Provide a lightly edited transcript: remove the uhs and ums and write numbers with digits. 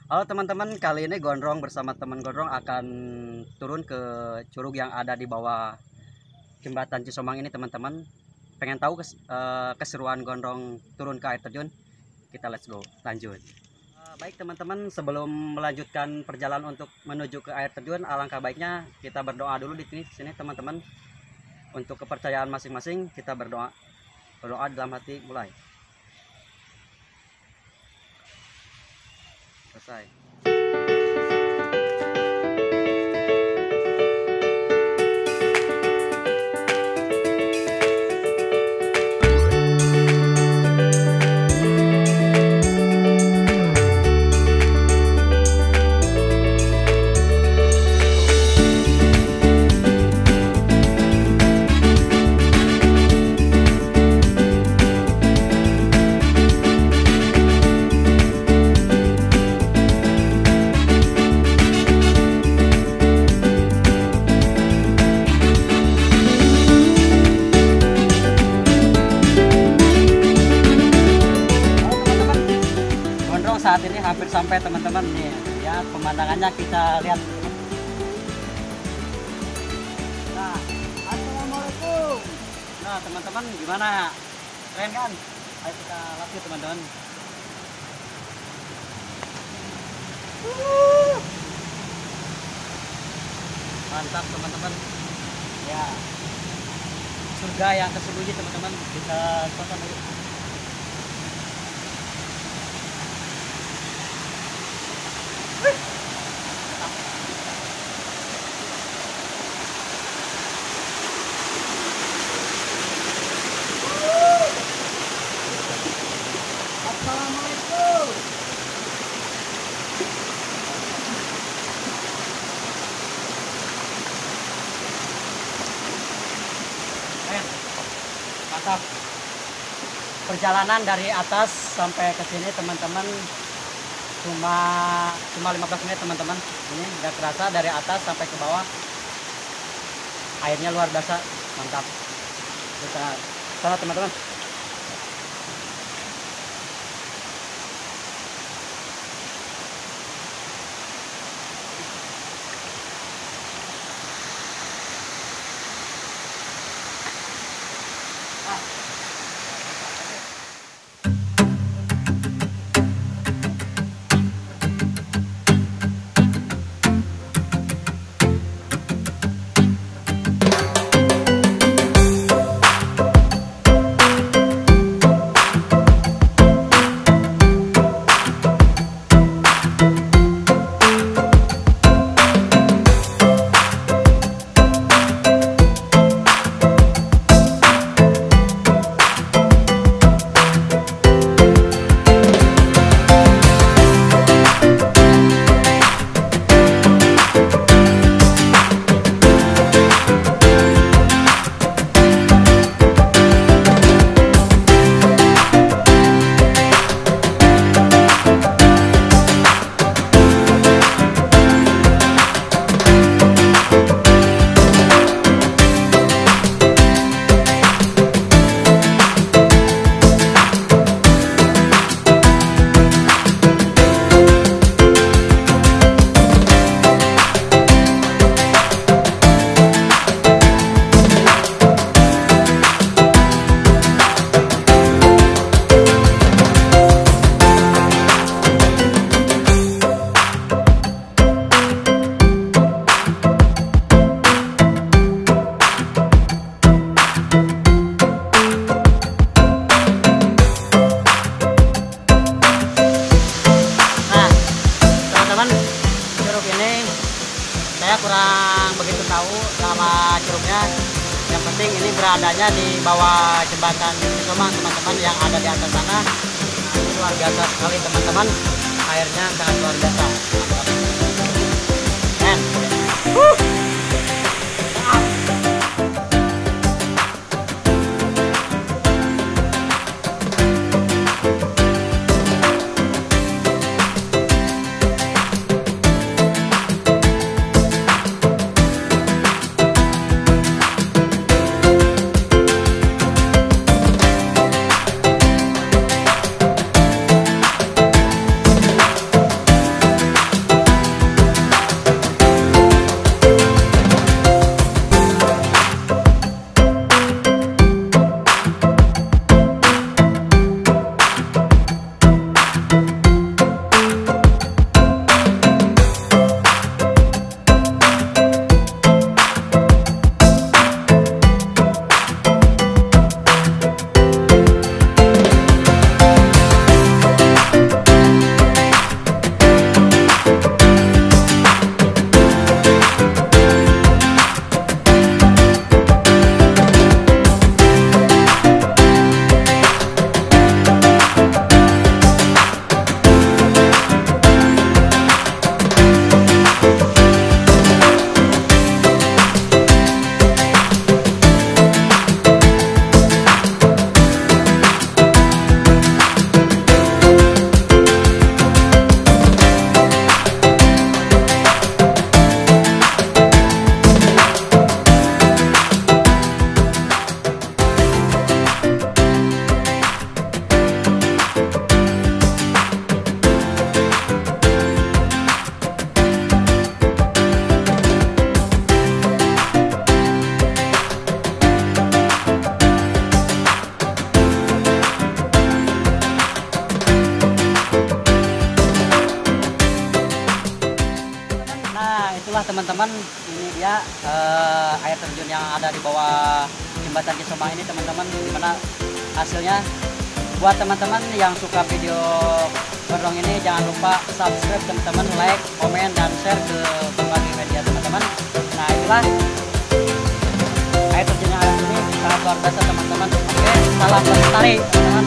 Halo teman-teman, kali ini Gondrong bersama teman Gondrong akan turun ke curug yang ada di bawah jembatan Cisomang ini teman-teman. Pengen tahu keseruan Gondrong turun ke air terjun? Kita let's go, lanjut. Baik teman-teman, sebelum melanjutkan perjalanan untuk menuju ke air terjun, alangkah baiknya kita berdoa dulu di sini teman-teman. Untuk kepercayaan masing-masing kita berdoa dalam hati, mulai. Selesai. Saat ini hampir sampai teman-teman nih ya, pemandangannya kita lihat. Nah, assalamualaikum. Nah teman-teman, gimana, keren kan? Ayo kita latih teman-teman. Mantap teman-teman ya, surga yang tersembunyi teman-teman, kita tonton dulu. Assalamualaikum. Mantap. Perjalanan dari atas sampai ke sini teman-teman cuma 15 menit teman-teman. Ini nggak kerasa, dari atas sampai ke bawah airnya luar biasa, mantap. Kita sana teman-teman. Saya kurang begitu tahu nama curugnya. Yang penting ini beradanya di bawah jembatan cisomang teman-teman, yang ada di atas sana. Ini luar biasa sekali teman-teman, airnya sangat luar biasa. Keren. Nah itulah teman-teman, ini dia air terjun yang ada di bawah jembatan Cisomang ini teman-teman. Gimana hasilnya? Buat teman-teman yang suka video gondrong ini, jangan lupa subscribe teman-teman, like, komen, dan share ke berbagai media teman-teman. Nah itulah air terjun yang ada di sini, sangat luar biasa teman-teman. Oke, salam lestari teman-teman.